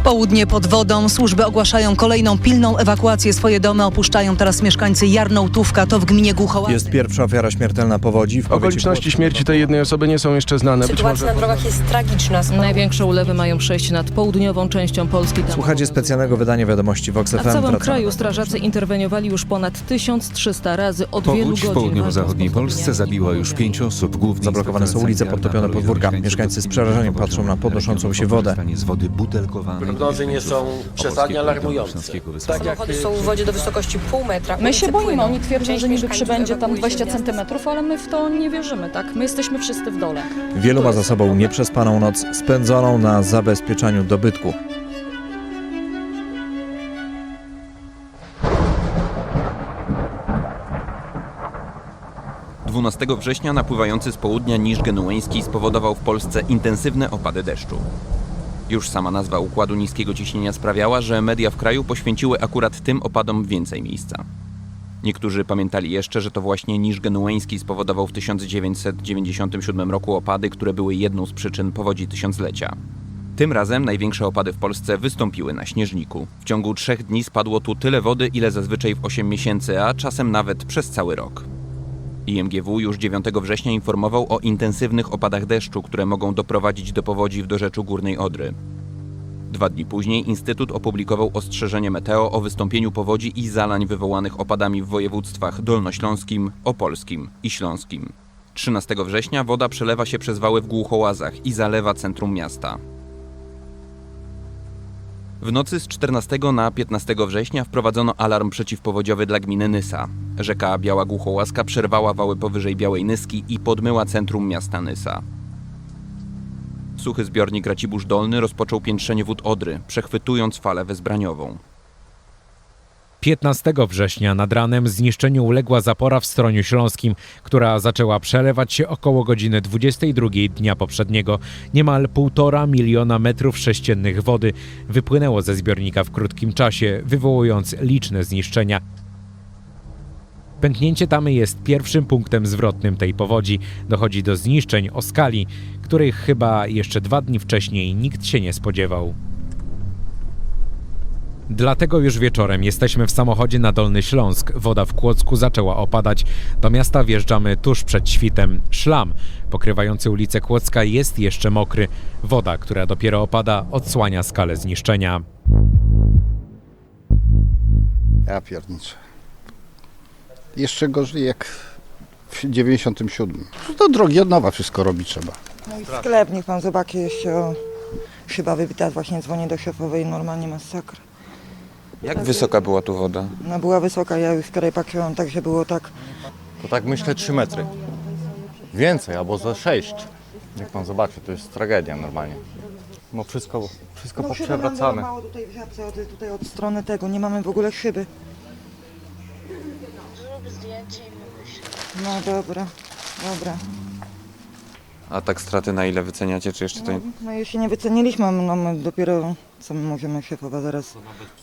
Południe pod wodą. Służby ogłaszają kolejną pilną ewakuację. Swoje domy opuszczają teraz mieszkańcy Jarnołtówka, to w gminie Głuchołazek. Jest pierwsza ofiara śmiertelna powodzi. Okoliczności śmierci tej jednej osoby nie są jeszcze znane. Sytuacja na drogach jest tragiczna. Największe ulewy mają przejść nad południową częścią Polski. Słuchajcie specjalnego wydania wiadomości Vox FM. W całym Wracamy. kraju strażacy interweniowali już ponad 1300 razy od wielu Powódź w godzin. południowo-zachodniej Polsce zabiła już 5 osób. Głównie Zablokowane są ulice, podtopione podwórka. Mieszkańcy z przerażeniem patrzą na podnoszącą się wodę. Z wody butelkowanej. Prognozy nie są przesadnie alarmujące. Samochody są w wodzie do wysokości pół metra. My się Ulice boimy, płyną. oni twierdzą, Część że niby mieszkańców przybędzie tam ewakuuje się 20 z miasta. centymetrów, ale my w to nie wierzymy, tak? My jesteśmy wszyscy w dole. Wielu ma za sobą nieprzespaną noc, spędzoną na zabezpieczaniu dobytku. Dwunastego września napływający z południa Niż Genueński spowodował w Polsce intensywne opady deszczu. Już sama nazwa układu niskiego ciśnienia sprawiała, że media w kraju poświęciły akurat tym opadom więcej miejsca. Niektórzy pamiętali jeszcze, że to właśnie Niż Genueński spowodował w 1997 roku opady, które były jedną z przyczyn powodzi tysiąclecia. Tym razem największe opady w Polsce wystąpiły na Śnieżniku. W ciągu 3 dni spadło tu tyle wody, ile zazwyczaj w 8 miesięcy, a czasem nawet przez cały rok. IMGW już 9 września informował o intensywnych opadach deszczu, które mogą doprowadzić do powodzi w dorzeczu Górnej Odry. 2 dni później Instytut opublikował ostrzeżenie meteo o wystąpieniu powodzi i zalań wywołanych opadami w województwach dolnośląskim, opolskim i śląskim. 13 września woda przelewa się przez wały w Głuchołazach i zalewa centrum miasta. W nocy z 14 na 15 września wprowadzono alarm przeciwpowodziowy dla gminy Nysa. Rzeka Biała Głuchołaska przerwała wały powyżej Białej Nyski i podmyła centrum miasta Nysa. Suchy zbiornik Racibórz Dolny rozpoczął piętrzenie wód Odry, przechwytując falę wezbraniową. 15 września nad ranem zniszczeniu uległa zapora w Stroniu Śląskim, która zaczęła przelewać się około godziny 22 dnia poprzedniego. Niemal 1,5 miliona metrów sześciennych wody wypłynęło ze zbiornika w krótkim czasie, wywołując liczne zniszczenia. Pęknięcie tamy jest pierwszym punktem zwrotnym tej powodzi. Dochodzi do zniszczeń o skali, których chyba jeszcze 2 dni wcześniej nikt się nie spodziewał. Dlatego już wieczorem jesteśmy w samochodzie na Dolny Śląsk. Woda w Kłodzku zaczęła opadać. Do miasta wjeżdżamy tuż przed świtem. Szlam pokrywający ulicę Kłodzka jest jeszcze mokry. Woda, która dopiero opada, odsłania skalę zniszczenia. Ja pierniczę. Jeszcze gorzej jak w 97. To drogi od nowa wszystko robić trzeba. No i sklep, niech pan zobaczy, jeszcze chyba wybita, właśnie dzwonię do szefowej, normalnie masakra. Jak wysoka była tu woda? No była wysoka, ja już wczoraj patrzyłam, także było tak. To tak myślę 3 metry. Więcej, albo za 6. Jak pan zobaczy, to jest tragedia normalnie. No wszystko poprzewracane. Mało tutaj w Żabce, tutaj od strony tego, nie mamy w ogóle szyby. No dobra. A tak straty na ile wyceniacie, czy jeszcze to nie? No jeszcze nie wyceniliśmy, no my dopiero, co my możemy szefowa zaraz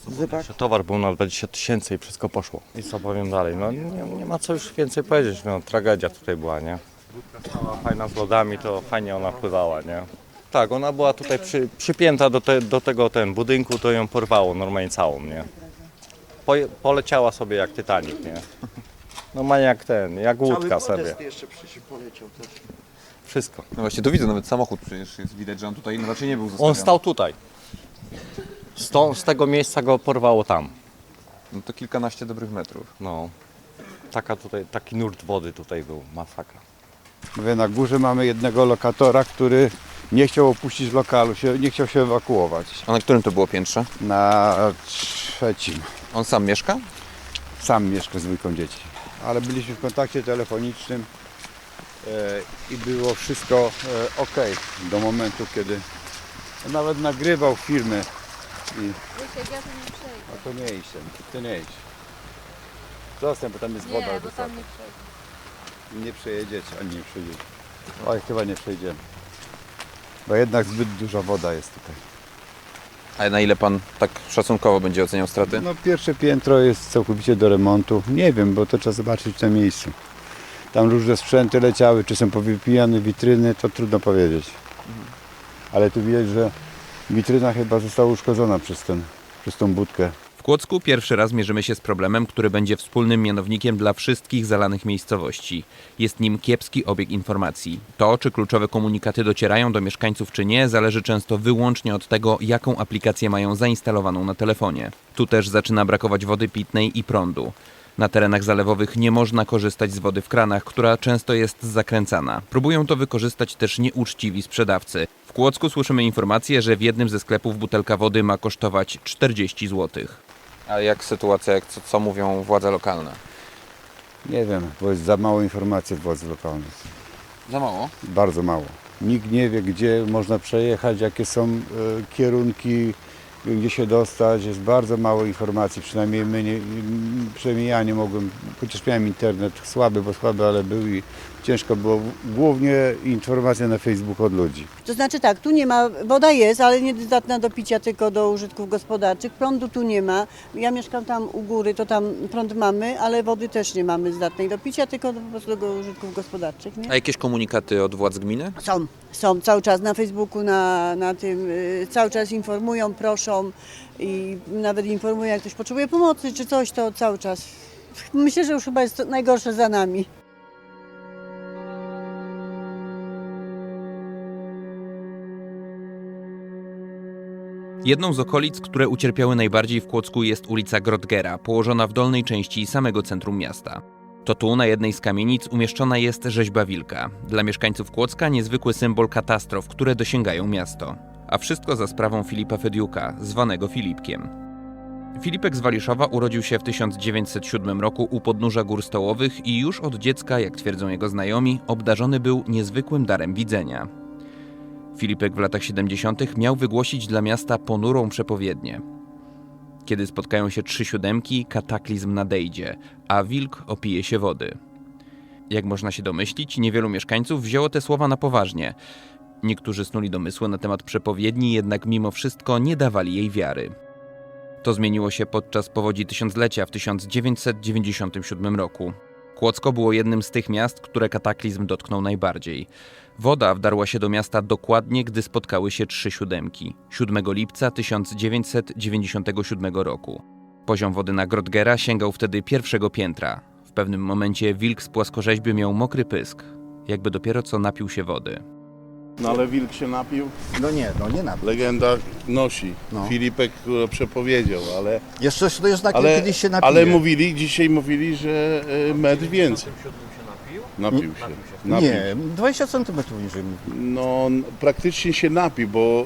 zobaczyć. Towar był na 20 000 i wszystko poszło. I co powiem dalej, no nie ma co już więcej powiedzieć, no tragedia tutaj była, nie? Łódka stała fajna z lodami, to fajnie ona pływała, nie? Tak, ona była tutaj przypięta do tego budynku, to ją porwało normalnie całą, nie? Poleciała sobie jak Titanic, nie? Normalnie jak łódka sobie. Jeszcze poleciał też. Wszystko. No właśnie, tu widzę nawet samochód, przecież jest widać, że on tutaj raczej nie był zostawiony. On stał tutaj. Z tego miejsca go porwało tam. No to kilkanaście dobrych metrów. No. Taki nurt wody tutaj był, masakra. Mówię, na górze mamy jednego lokatora, który nie chciał opuścić lokalu, nie chciał się ewakuować. A na którym to było piętrze? Na 3. On sam mieszka? Sam mieszka z 2 dzieci. Ale byliśmy w kontakcie telefonicznym i było wszystko ok do momentu, kiedy nawet nagrywał filmy. A to nie idź, ty nie idź. Zostań, bo tam jest woda. Nie, bo tam nie przejedziecie, ani nie przejedziecie. Oj, chyba nie przejdziemy. Bo jednak zbyt duża woda jest tutaj. A na ile pan tak szacunkowo będzie oceniał straty? No pierwsze piętro jest całkowicie do remontu. Nie wiem, bo to trzeba zobaczyć na miejscu. Tam różne sprzęty leciały, czy są powypijane witryny, to trudno powiedzieć. Ale tu widać, że Witryna chyba została uszkodzona przez tą budkę. W Kłodzku pierwszy raz mierzymy się z problemem, który będzie wspólnym mianownikiem dla wszystkich zalanych miejscowości. Jest nim kiepski obieg informacji. To, czy kluczowe komunikaty docierają do mieszkańców czy nie, zależy często wyłącznie od tego, jaką aplikację mają zainstalowaną na telefonie. Tu też zaczyna brakować wody pitnej i prądu. Na terenach zalewowych nie można korzystać z wody w kranach, która często jest zakręcana. Próbują to wykorzystać też nieuczciwi sprzedawcy. W Kłodzku słyszymy informację, że w jednym ze sklepów butelka wody ma kosztować 40 zł. A jak sytuacja, co mówią władze lokalne? Nie wiem, bo jest za mało informacji od władz lokalnych. Za mało? Bardzo mało. Nikt nie wie, gdzie można przejechać, jakie są kierunki, gdzie się dostać. Jest bardzo mało informacji, przynajmniej ja nie mogłem, chociaż miałem internet słaby, ale był i ciężko było. Głównie informacje na Facebooku od ludzi. To znaczy tak, tu nie ma, woda jest, ale nie zdatna do picia, tylko do użytków gospodarczych. Prądu tu nie ma. Ja mieszkam tam u góry, to tam prąd mamy, ale wody też nie mamy zdatnej do picia, tylko po prostu do użytków gospodarczych. Nie? A jakieś komunikaty od władz gminy? Są cały czas na Facebooku, na tym, cały czas informują, proszą i nawet informują, jak ktoś potrzebuje pomocy czy coś, to cały czas. Myślę, że już chyba jest najgorsze za nami. Jedną z okolic, które ucierpiały najbardziej w Kłodzku, jest ulica Grodgera, położona w dolnej części samego centrum miasta. To tu, na jednej z kamienic, umieszczona jest rzeźba wilka. Dla mieszkańców Kłodzka niezwykły symbol katastrof, które dosięgają miasto. A wszystko za sprawą Filipa Fediuka, zwanego Filipkiem. Filipek z Waliszowa urodził się w 1907 roku u podnóża Gór Stołowych i już od dziecka, jak twierdzą jego znajomi, obdarzony był niezwykłym darem widzenia. Filipek w latach 70. miał wygłosić dla miasta ponurą przepowiednię. Kiedy spotkają się 3 siódemki, kataklizm nadejdzie, a wilk opije się wody. Jak można się domyślić, niewielu mieszkańców wzięło te słowa na poważnie. Niektórzy snuli domysły na temat przepowiedni, jednak mimo wszystko nie dawali jej wiary. To zmieniło się podczas powodzi tysiąclecia w 1997 roku. Kłodzko było jednym z tych miast, które kataklizm dotknął najbardziej. Woda wdarła się do miasta dokładnie, gdy spotkały się 3 siódemki. 7 lipca 1997 roku. Poziom wody na Grodgera sięgał wtedy 1. piętra. W pewnym momencie wilk z płaskorzeźby miał mokry pysk, jakby dopiero co napił się wody. No ale wilk się napił? No nie napił. Legenda nosi. Filipek przepowiedział, ale... Jeszcze to jest tak, kiedyś się napije. Ale dzisiaj mówili, że metr więcej. Napił się. Nie, 20 centymetrów niżej mówił. No praktycznie się napił, bo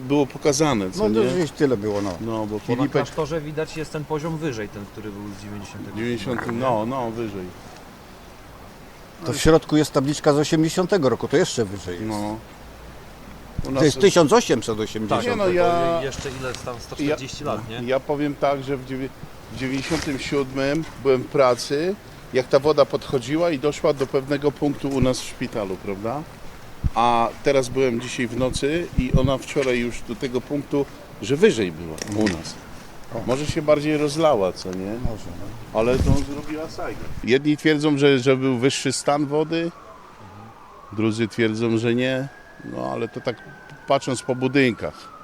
było pokazane, co nie? Gdzieś tyle było, No, bo Na Filipek... klasztorze widać jest ten poziom wyżej, ten, który był z 90. No, wyżej. To w środku jest tabliczka z 80 roku, to jeszcze wyżej jest. No. To jest 1880. Tak, jeszcze ile tam, 140 lat, nie? Ja powiem tak, że w 97 byłem w pracy, jak ta woda podchodziła i doszła do pewnego punktu u nas w szpitalu, prawda? A teraz byłem dzisiaj w nocy i ona wczoraj już do tego punktu, że wyżej była u nas. Może się bardziej rozlała, co nie? Może. Ale to zrobiła sajgę. Jedni twierdzą, że był wyższy stan wody, drudzy twierdzą, że nie. No ale to tak patrząc po budynkach.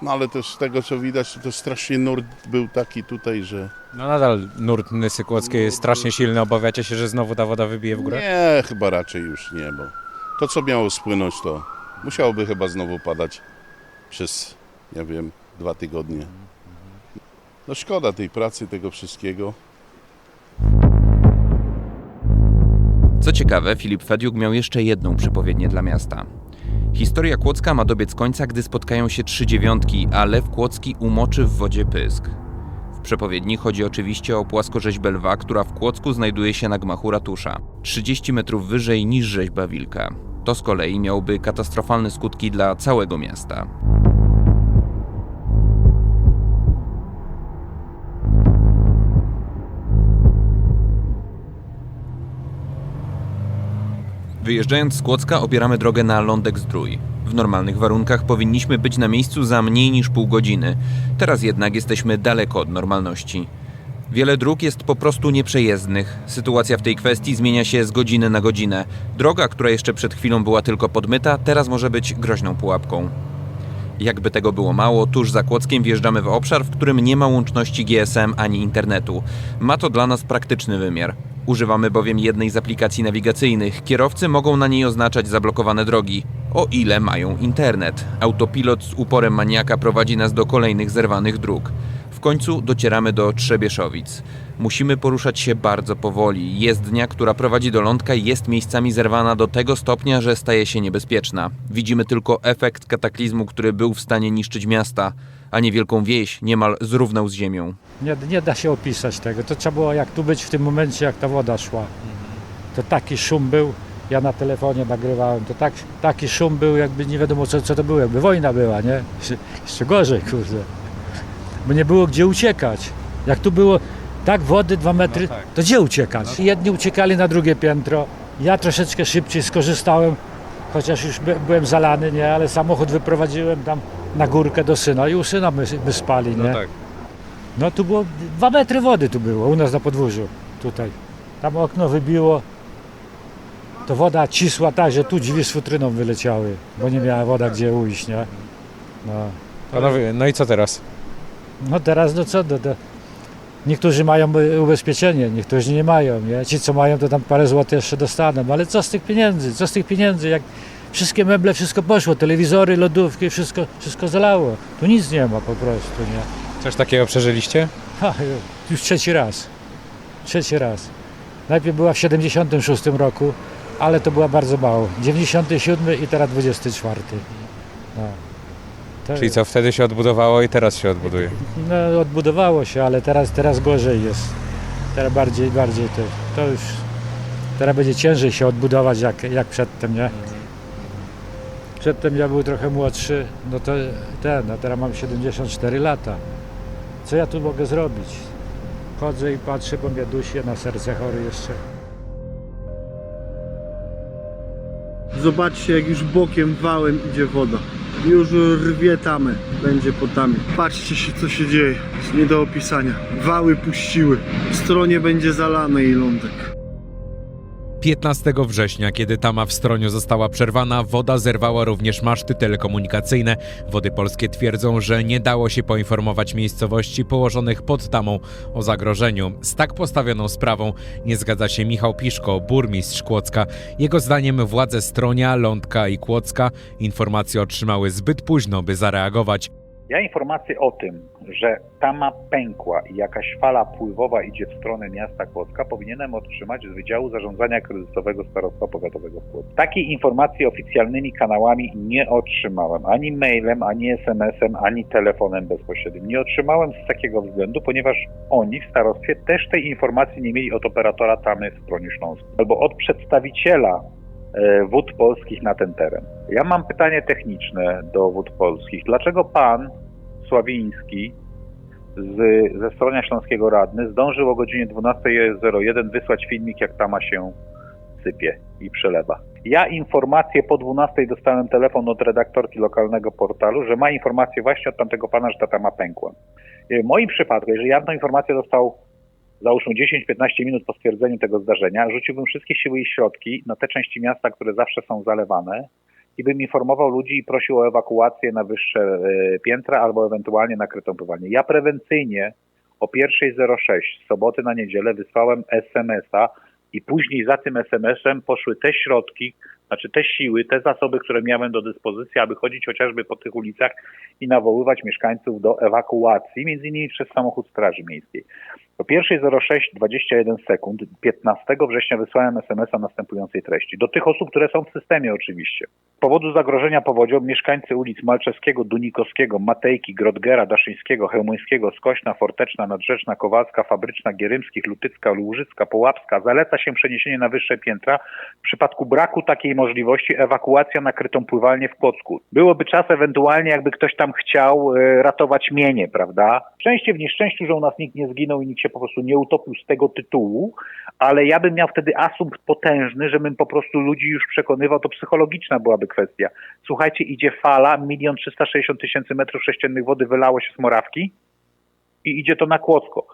No ale też z tego co widać, to strasznie nurt był taki tutaj, że... No nadal nurt Nysy Kłodzkiej jest strasznie silny. Obawiacie się, że znowu ta woda wybije w górę? Nie, chyba raczej już nie, bo to co miało spłynąć, to musiałoby chyba znowu padać przez, 2 tygodnie. No szkoda tej pracy, tego wszystkiego. Co ciekawe, Filip Fediuk miał jeszcze jedną przepowiednię dla miasta. Historia Kłodzka ma dobiec końca, gdy spotkają się 3 dziewiątki, a lew kłodzki umoczy w wodzie pysk. W przepowiedni chodzi oczywiście o płaskorzeźbę lwa, która w Kłodzku znajduje się na gmachu ratusza. 30 metrów wyżej niż rzeźba wilka. To z kolei miałoby katastrofalne skutki dla całego miasta. Wyjeżdżając z Kłodzka obieramy drogę na Lądek-Zdrój. W normalnych warunkach powinniśmy być na miejscu za mniej niż pół godziny. Teraz jednak jesteśmy daleko od normalności. Wiele dróg jest po prostu nieprzejezdnych. Sytuacja w tej kwestii zmienia się z godziny na godzinę. Droga, która jeszcze przed chwilą była tylko podmyta, teraz może być groźną pułapką. Jakby tego było mało, tuż za Kłodzkiem wjeżdżamy w obszar, w którym nie ma łączności GSM ani internetu. Ma to dla nas praktyczny wymiar. Używamy bowiem jednej z aplikacji nawigacyjnych. Kierowcy mogą na niej oznaczać zablokowane drogi, o ile mają internet. Autopilot z uporem maniaka prowadzi nas do kolejnych zerwanych dróg. W końcu docieramy do Trzebieszowic. Musimy poruszać się bardzo powoli. Jezdnia, która prowadzi do lądka, jest miejscami zerwana do tego stopnia, że staje się niebezpieczna. Widzimy tylko efekt kataklizmu, który był w stanie niszczyć miasta, a niewielką wieś niemal zrównał z ziemią. Nie da się opisać tego. To trzeba było jak tu być w tym momencie, jak ta woda szła. To taki szum był, ja na telefonie nagrywałem, to taki szum był, jakby nie wiadomo co to było, jakby wojna była, nie? Jeszcze gorzej, kurde. Bo nie było gdzie uciekać. Jak tu było tak wody 2 metry, to gdzie uciekać? Jedni uciekali na drugie piętro, ja troszeczkę szybciej skorzystałem, chociaż już byłem zalany, nie? Ale samochód wyprowadziłem tam na górkę do syna i u syna my spali, nie? No tu było 2 metry wody tu było, u nas na podwórzu, tutaj. Tam okno wybiło, to woda cisła tak, że tu drzwi z futryną wyleciały, bo nie miała woda gdzie ujść, nie? No. Panowie, no i co teraz? No teraz no co, niektórzy mają ubezpieczenie, niektórzy nie mają, nie? Ci co mają to tam parę złotych jeszcze dostaną, ale co z tych pieniędzy, jak wszystkie meble, wszystko poszło, telewizory, lodówki, wszystko zalało, tu nic nie ma po prostu, nie? Coś takiego przeżyliście? Już trzeci raz. Najpierw była w 76 roku, ale to była bardzo mało. 97 i teraz 24. No. Czyli co, wtedy się odbudowało i teraz się odbuduje? No odbudowało się, ale teraz gorzej jest. Teraz bardziej to już... Teraz będzie ciężej się odbudować jak przedtem, nie? Przedtem ja był trochę młodszy, no to a teraz mam 74 lata. Co ja tu mogę zrobić? Chodzę i patrzę, bo mnie dusi, na serce chory jeszcze. Zobaczcie, jak już bokiem, wałem idzie woda. Już rwie tamę, będzie po tamie. Patrzcie się, co się dzieje. Jest nie do opisania. Wały puściły. W stronie będzie zalane i lądek. 15 września, kiedy tama w Stroniu została przerwana, woda zerwała również maszty telekomunikacyjne. Wody Polskie twierdzą, że nie dało się poinformować miejscowości położonych pod tamą o zagrożeniu. Z tak postawioną sprawą nie zgadza się Michał Piszko, burmistrz Kłodzka. Jego zdaniem władze Stronia, Lądka i Kłodzka informacje otrzymały zbyt późno, by zareagować. Ja informację o tym, że tama pękła i jakaś fala pływowa idzie w stronę miasta Kłodzka, powinienem otrzymać z Wydziału Zarządzania Kryzysowego Starostwa Powiatowego w Kłodzku. Takiej informacji oficjalnymi kanałami nie otrzymałem. Ani mailem, ani SMS-em, ani telefonem bezpośrednim. Nie otrzymałem z takiego względu, ponieważ oni w starostwie też tej informacji nie mieli od operatora tamy w Stroniu Śląskim. Albo od przedstawiciela Wód Polskich na ten teren. Ja mam pytanie techniczne do Wód Polskich. Dlaczego pan Sławiński ze Stronia Śląskiego radny zdążył o godzinie 12:01 wysłać filmik, jak tama się sypie i przelewa? Ja informację po 12:00 dostałem telefon od redaktorki lokalnego portalu, że ma informację właśnie od tamtego pana, że ta tama pękła. W moim przypadku, jeżeli ja tę informację dostał załóżmy 10-15 minut po stwierdzeniu tego zdarzenia, rzuciłbym wszystkie siły i środki na te części miasta, które zawsze są zalewane i bym informował ludzi i prosił o ewakuację na wyższe piętra albo ewentualnie nakrytą pływalnię. Ja prewencyjnie o 1:06 z soboty na niedzielę wysłałem SMS-a i później za tym SMS-em poszły te środki, znaczy te siły, te zasoby, które miałem do dyspozycji, aby chodzić chociażby po tych ulicach i nawoływać mieszkańców do ewakuacji, między innymi przez samochód Straży Miejskiej. O 1:06:21 sekund 15 września wysłałem SMS-a następującej treści. Do tych osób, które są w systemie oczywiście. Z powodu zagrożenia powodzią mieszkańcy ulic Malczewskiego, Dunikowskiego, Matejki, Grodgera, Daszyńskiego, Chełmońskiego, Skośna, Forteczna, Nadrzeczna, Kowalska, Fabryczna, Gierymskich, Lutycka, Łużycka, Połapska zaleca się przeniesienie na wyższe piętra. W przypadku braku takiej możliwości ewakuacja na krytą pływalnię w Kłodzku. Byłoby czas ewentualnie, jakby ktoś tam chciał ratować mienie, prawda? Szczęście w nieszczęściu, że u nas nikt nie zginął i nikt się po prostu nie utopił z tego tytułu, ale ja bym miał wtedy asumpt potężny, żebym po prostu ludzi już przekonywał, to psychologiczna byłaby kwestia. Słuchajcie, idzie fala, 1 360 000 metrów sześciennych wody wylało się z Morawki i idzie to na Kłodzko.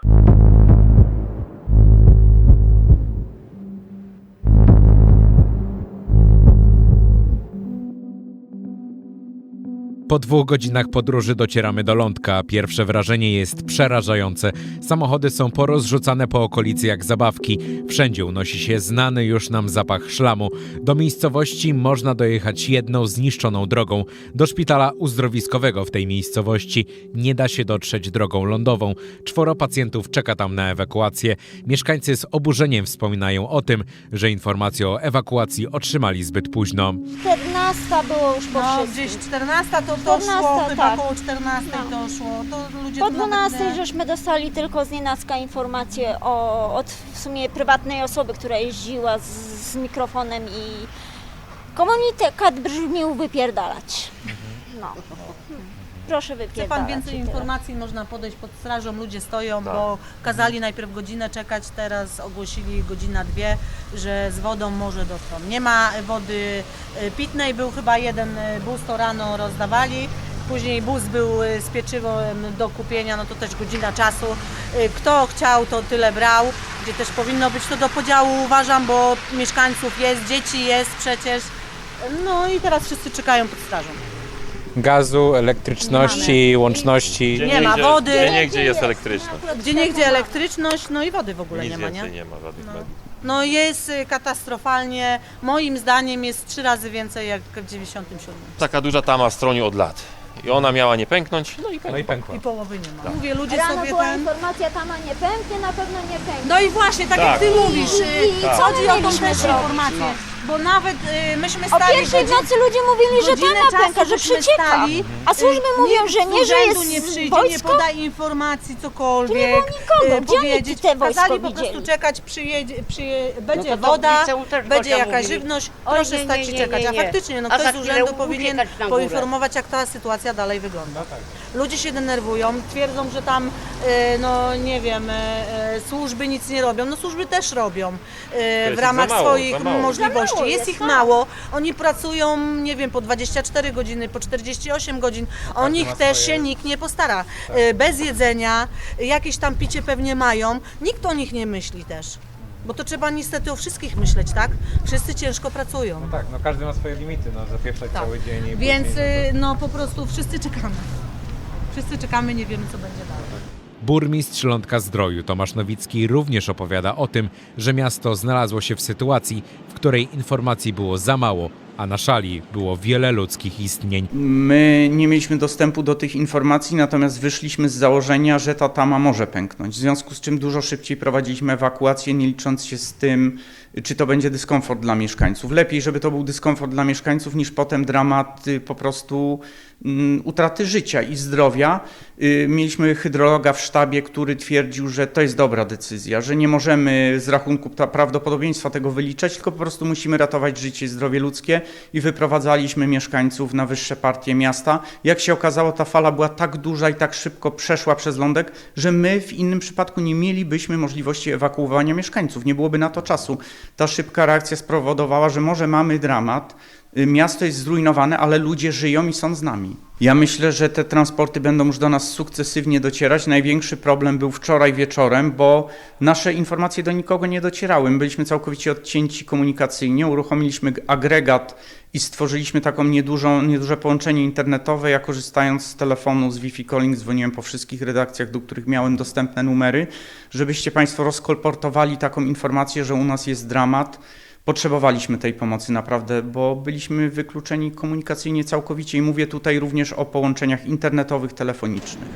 Po 2 godzinach podróży docieramy do lądka. Pierwsze wrażenie jest przerażające. Samochody są porozrzucane po okolicy jak zabawki. Wszędzie unosi się znany już nam zapach szlamu. Do miejscowości można dojechać jedną zniszczoną drogą. Do szpitala uzdrowiskowego w tej miejscowości nie da się dotrzeć drogą lądową. 4 pacjentów czeka tam na ewakuację. Mieszkańcy z oburzeniem wspominają o tym, że informacje o ewakuacji otrzymali zbyt późno. 14 było już po wszystkim. Gdzieś 14 to 14, szło, chyba tak. koło 14 to szło. To ludzie Po to nawet 12 żeśmy dostali tylko znienacka informację od w sumie prywatnej osoby, która jeździła z mikrofonem i komunikat brzmił wypierdalać. No. Proszę Chce wypierdalać. pan więcej informacji, można podejść pod strażą, ludzie stoją, bo kazali najpierw godzinę czekać, teraz ogłosili godzina 2, że z wodą może dotrą. Nie ma wody pitnej, był chyba jeden bus, to rano rozdawali, później bus był z pieczywem do kupienia, no to też godzina czasu. Kto chciał, to tyle brał, gdzie też powinno być to do podziału, uważam, bo mieszkańców jest, dzieci jest przecież. No i teraz wszyscy czekają pod strażą. Gazu, elektryczności, łączności. Nie ma wody. Gdzie jest elektryczność. Gdzieniegdzie elektryczność, no i wody w ogóle Nic nie ma, więcej nie? nie ma żadnych mediów. No jest katastrofalnie, moim zdaniem jest 3 razy więcej jak w 97. Taka duża tama stroni od lat. I ona miała nie pęknąć, no i pękła. I połowy nie ma. Mówię, ludzie Rano sobie była informacja, tama nie pęknie, na pewno nie pęknie. No i właśnie, tak jak ty mówisz, I co chodzi my o tą mieliśmy też zrobić? informację, bo nawet myśmy O stali pierwszej w nocy ludzie mówili, że godzinę tama czasu pęka, że żeśmy przecieka. stali, A służby mówią, że nie, że urzędu jest nie przyjdzie, nie wojsko. poda informacji, cokolwiek. Tu nie było nikogo. Gdzie oni powiedzieć. te wojsko Kazali po prostu widzieli? czekać, będzie woda, będzie jakaś żywność, proszę nie, stać i nie, czekać. nie, A nie. faktycznie, no A ktoś za z chwilę urzędu powinien uciekać na górę. poinformować, jak ta sytuacja dalej wygląda. Ludzie się denerwują, twierdzą, że tam, no nie wiem, służby nic nie robią. No służby też robią w ramach swoich możliwości. Za mało Jest jest, ich tak. mało. Oni pracują, nie wiem, po 24 godziny, po 48 godzin. O nich też się nikt nie postara. Bez jedzenia, jakieś tam picie pewnie mają. Nikt o nich nie myśli też. Bo to trzeba niestety o wszystkich myśleć, tak? Wszyscy ciężko pracują. No tak, no każdy ma swoje limity, no zapieprzać cały dzień. I Więc później, no po prostu wszyscy czekamy. Wszyscy czekamy, nie wiemy co będzie dalej. Burmistrz Lądka-Zdroju Tomasz Nowicki również opowiada o tym, że miasto znalazło się w sytuacji, w której informacji było za mało, a na szali było wiele ludzkich istnień. My nie mieliśmy dostępu do tych informacji, natomiast wyszliśmy z założenia, że ta tama może pęknąć. W związku z czym dużo szybciej prowadziliśmy ewakuację, nie licząc się z tym, czy to będzie dyskomfort dla mieszkańców. Lepiej, żeby to był dyskomfort dla mieszkańców, niż potem dramat po prostu utraty życia i zdrowia. Mieliśmy hydrologa w sztabie, który twierdził, że to jest dobra decyzja, że nie możemy z rachunku prawdopodobieństwa tego wyliczać, tylko po prostu musimy ratować życie i zdrowie ludzkie i wyprowadzaliśmy mieszkańców na wyższe partie miasta. Jak się okazało, ta fala była tak duża i tak szybko przeszła przez lądek, że my w innym przypadku nie mielibyśmy możliwości ewakuowania mieszkańców, nie byłoby na to czasu. Ta szybka reakcja spowodowała, że może mamy dramat, miasto jest zrujnowane, ale ludzie żyją i są z nami. Ja myślę, że te transporty będą już do nas sukcesywnie docierać. Największy problem był wczoraj wieczorem, bo nasze informacje do nikogo nie docierały. My byliśmy całkowicie odcięci komunikacyjnie, uruchomiliśmy agregat i stworzyliśmy taką nieduże połączenie internetowe. Ja korzystając z telefonu, z Wi-Fi calling, dzwoniłem po wszystkich redakcjach, do których miałem dostępne numery, żebyście Państwo rozkolportowali taką informację, że u nas jest dramat. Potrzebowaliśmy tej pomocy naprawdę, bo byliśmy wykluczeni komunikacyjnie całkowicie i mówię tutaj również o połączeniach internetowych, telefonicznych.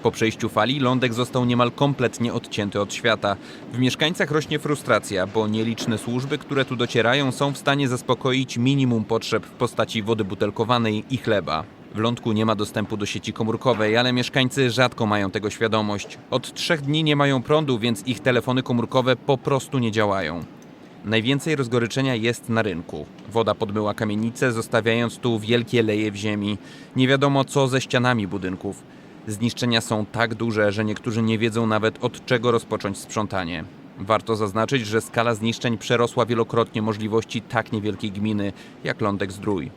Po przejściu fali lądek został niemal kompletnie odcięty od świata. W mieszkańcach rośnie frustracja, bo nieliczne służby, które tu docierają, są w stanie zaspokoić minimum potrzeb w postaci wody butelkowanej i chleba. W Lądku nie ma dostępu do sieci komórkowej, ale mieszkańcy rzadko mają tego świadomość. Od 3 dni nie mają prądu, więc ich telefony komórkowe po prostu nie działają. Najwięcej rozgoryczenia jest na rynku. Woda podmyła kamienice, zostawiając tu wielkie leje w ziemi. Nie wiadomo co ze ścianami budynków. Zniszczenia są tak duże, że niektórzy nie wiedzą nawet od czego rozpocząć sprzątanie. Warto zaznaczyć, że skala zniszczeń przerosła wielokrotnie możliwości tak niewielkiej gminy jak Lądek-Zdrój.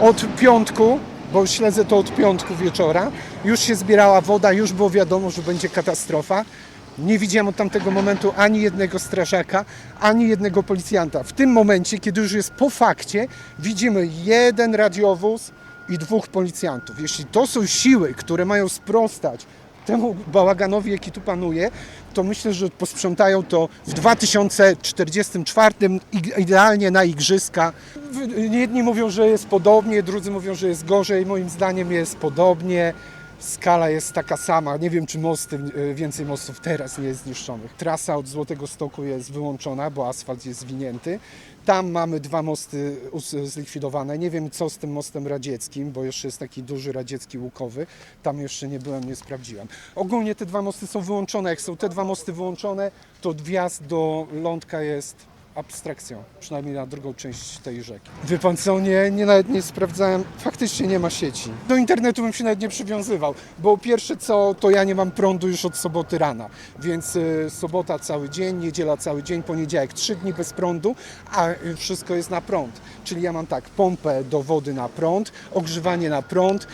Od piątku, bo śledzę to od piątku wieczora, już się zbierała woda, już było wiadomo, że będzie katastrofa Nie widziałem od tamtego momentu ani jednego strażaka, ani jednego policjanta. W tym momencie, kiedy już jest po fakcie, widzimy jeden radiowóz i 2 policjantów. Jeśli to są siły, które mają sprostać temu bałaganowi, jaki tu panuje, to myślę, że posprzątają to w 2044, idealnie na igrzyska. Jedni mówią, że jest podobnie, drudzy mówią, że jest gorzej. Moim zdaniem jest podobnie. Skala jest taka sama. Nie wiem, czy więcej mostów teraz nie jest zniszczonych. Trasa od Złotego Stoku jest wyłączona, bo asfalt jest zwinięty. Tam mamy 2 mosty zlikwidowane. Nie wiem, co z tym mostem radzieckim, bo jeszcze jest taki duży radziecki łukowy. Tam jeszcze nie byłem, nie sprawdziłem. Ogólnie te 2 mosty są wyłączone. Jak są te 2 mosty wyłączone, to wjazd do lądka jest abstrakcją, przynajmniej na drugą część tej rzeki. Wie pan co, nawet nie sprawdzałem, faktycznie nie ma sieci. Do internetu bym się nawet nie przywiązywał, bo pierwsze co, to ja nie mam prądu już od soboty rana, więc sobota cały dzień, niedziela cały dzień, poniedziałek 3 dni bez prądu, a wszystko jest na prąd. Czyli ja mam tak, pompę do wody na prąd, ogrzewanie na prąd,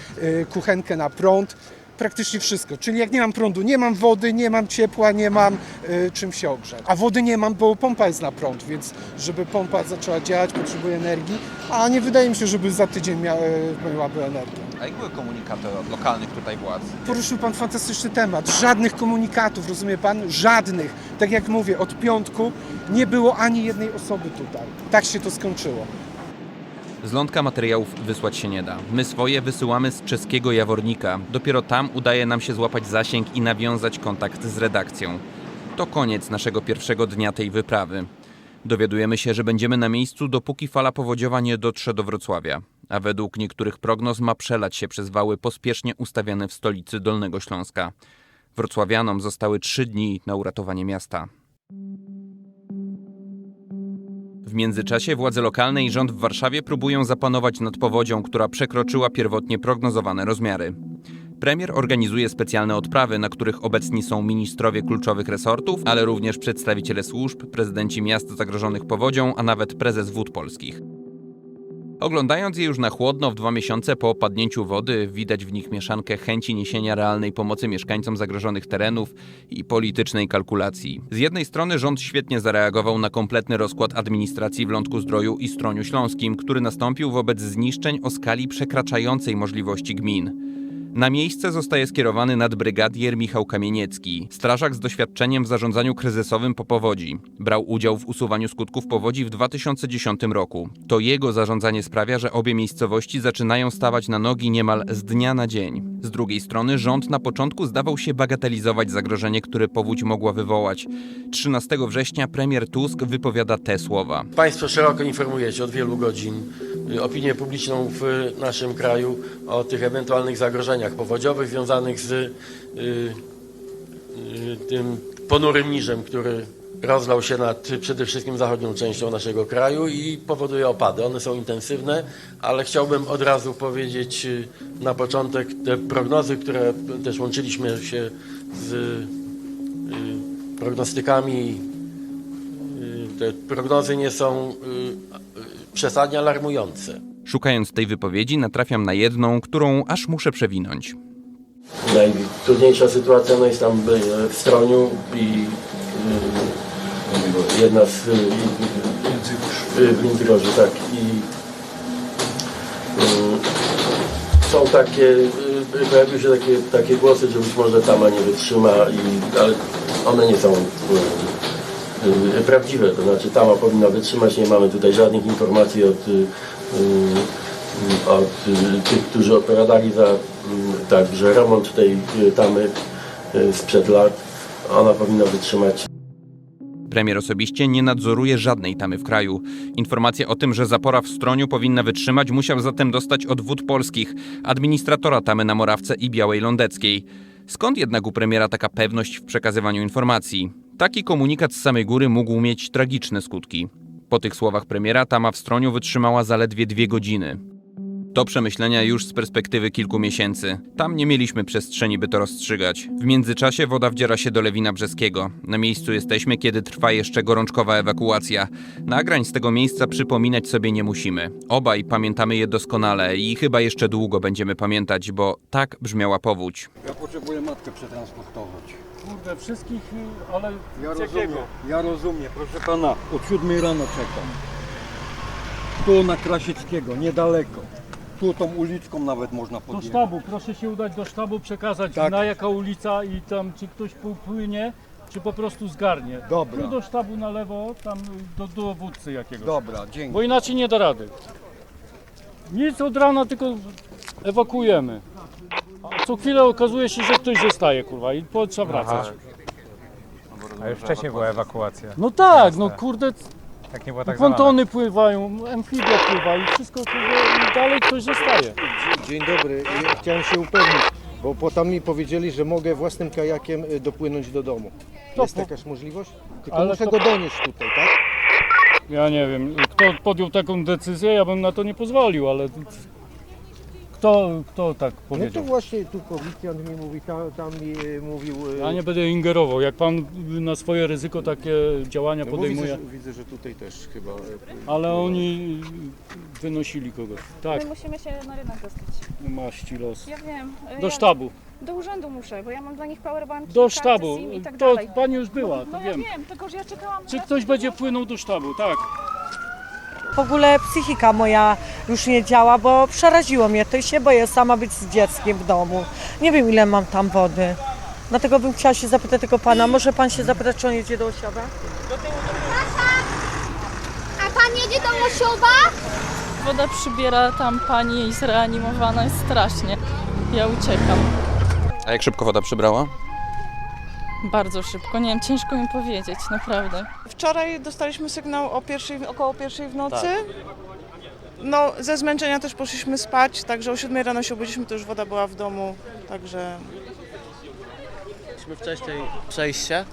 kuchenkę na prąd, praktycznie wszystko. Czyli jak nie mam prądu, nie mam wody, nie mam ciepła, nie mam czym się ogrzać. A wody nie mam, bo pompa jest na prąd, więc żeby pompa zaczęła działać, potrzebuje energii, a nie wydaje mi się, żeby za tydzień miałaby energię. A jak były komunikaty od lokalnych tutaj władz? Poruszył pan fantastyczny temat. Żadnych komunikatów, rozumie pan? Żadnych. Tak jak mówię, od piątku nie było ani jednej osoby tutaj. Tak się to skończyło. Z lądka materiałów wysłać się nie da. My swoje wysyłamy z czeskiego Jawornika. Dopiero tam udaje nam się złapać zasięg i nawiązać kontakt z redakcją. To koniec naszego pierwszego dnia tej wyprawy. Dowiadujemy się, że będziemy na miejscu, dopóki fala powodziowa nie dotrze do Wrocławia. A według niektórych prognoz ma przelać się przez wały pospiesznie ustawiane w stolicy Dolnego Śląska. Wrocławianom zostały 3 dni na uratowanie miasta. W międzyczasie władze lokalne i rząd w Warszawie próbują zapanować nad powodzią, która przekroczyła pierwotnie prognozowane rozmiary. Premier organizuje specjalne odprawy, na których obecni są ministrowie kluczowych resortów, ale również przedstawiciele służb, prezydenci miast zagrożonych powodzią, a nawet prezes Wód Polskich. Oglądając je już na chłodno w 2 miesiące po opadnięciu wody, widać w nich mieszankę chęci niesienia realnej pomocy mieszkańcom zagrożonych terenów i politycznej kalkulacji. Z jednej strony rząd świetnie zareagował na kompletny rozkład administracji w Lądku-Zdroju i Stroniu Śląskim, który nastąpił wobec zniszczeń o skali przekraczającej możliwości gmin. Na miejsce zostaje skierowany nadbrygadier Michał Kamieniecki, strażak z doświadczeniem w zarządzaniu kryzysowym po powodzi. Brał udział w usuwaniu skutków powodzi w 2010 roku. To jego zarządzanie sprawia, że obie miejscowości zaczynają stawać na nogi niemal z dnia na dzień. Z drugiej strony rząd na początku zdawał się bagatelizować zagrożenie, które powódź mogła wywołać. 13 września premier Tusk wypowiada te słowa. Państwo szeroko informujecie od wielu godzin opinię publiczną w naszym kraju o tych ewentualnych zagrożeniach powodziowych związanych z tym ponurym niżem, który rozlał się nad przede wszystkim zachodnią częścią naszego kraju i powoduje opady. One są intensywne, ale chciałbym od razu powiedzieć na początek te prognozy, które też łączyliśmy się z prognostykami. Te prognozy nie są przesadnie alarmujące. Szukając tej wypowiedzi, natrafiam na jedną, którą aż muszę przewinąć. Najtrudniejsza sytuacja jest tam w Stroniu i jedna z w Międzygorzu, tak. I są pojawiły się takie głosy, że być może Tama nie wytrzyma, ale one nie są prawdziwe, to znaczy Tama powinna wytrzymać, nie mamy tutaj żadnych informacji od tych, którzy odpowiadali za także remont tej Tamy sprzed lat, ona powinna wytrzymać. Premier osobiście nie nadzoruje żadnej tamy w kraju. Informacja o tym, że zapora w Stroniu powinna wytrzymać, musiał zatem dostać od Wód Polskich, administratora tamy na Morawce i Białej Lądeckiej. Skąd jednak u premiera taka pewność w przekazywaniu informacji? Taki komunikat z samej góry mógł mieć tragiczne skutki. Po tych słowach premiera tama w Stroniu wytrzymała zaledwie 2 godziny. To przemyślenia już z perspektywy kilku miesięcy. Tam nie mieliśmy przestrzeni, by to rozstrzygać. W międzyczasie woda wdziera się do Lewina Brzeskiego. Na miejscu jesteśmy, kiedy trwa jeszcze gorączkowa ewakuacja. Nagrań z tego miejsca przypominać sobie nie musimy. Obaj pamiętamy je doskonale i chyba jeszcze długo będziemy pamiętać, bo tak brzmiała powódź. Ja potrzebuję matkę przetransportować. Kurde, wszystkich, ale Ja rozumiem, proszę pana, od 7 rano czekam. Tu na Krasieckiego, niedaleko. Tu tą uliczką nawet można Do podjechać. sztabu, proszę się udać do sztabu, przekazać Tak. na jaka ulica i tam czy ktoś płynie, czy po prostu zgarnie. Dobra. Tu do sztabu na lewo, tam do dowódcy jakiegoś. Dobra, dzięki. Bo inaczej nie da rady. Nic od rana, tylko ewakuujemy. A co chwilę okazuje się, że ktoś zostaje, kurwa, i trzeba wracać. A już wcześniej była ewakuacja. No tak, no kurde, Tak nie była tak pontony pływają, amfibia pływa i wszystko, kurde, i dalej ktoś zostaje. Dzień dobry, ja chciałem się upewnić, bo potem mi powiedzieli, że mogę własnym kajakiem dopłynąć do domu. Jest jakaś możliwość? Tylko Ale muszę to- go donieść tutaj, tak? Ja nie wiem, kto podjął taką decyzję, ja bym na to nie pozwolił, ale kto tak No to powiedział? właśnie tu policjant mi mówi, tam mi mówił... Ja nie będę ingerował, jak pan na swoje ryzyko takie działania no bo podejmuje, widzę, że tutaj też chyba... ale oni wynosili kogoś. Tak, My musimy się na rynek dostać. maści los. Ja wiem. Do sztabu. Do urzędu muszę, bo ja mam dla nich powerbanki, Do karty sztabu. SIM i tak To dalej. pani już była, No to ja wiem. wiem, tylko że ja czekałam... Czy ktoś będzie płynął do sztabu? Tak. W ogóle psychika moja już nie działa, bo przeraziło mnie to i się boję sama być z dzieckiem w domu. Nie wiem, ile mam tam wody. Dlatego bym chciała się zapytać tego pana. Może pan się zapytać, czy on jedzie do Osiowa? A pan jedzie do Łosiowa? Woda przybiera tam pani i zreanimowana jest strasznie. Ja uciekam. A jak szybko woda przybrała? Bardzo szybko, nie wiem, ciężko mi powiedzieć, naprawdę. Wczoraj dostaliśmy sygnał około pierwszej w nocy. No, ze zmęczenia też poszliśmy spać, także o 7 rano się obudziliśmy, to już woda była w domu, także... Mieliśmy wcześniej przejść się,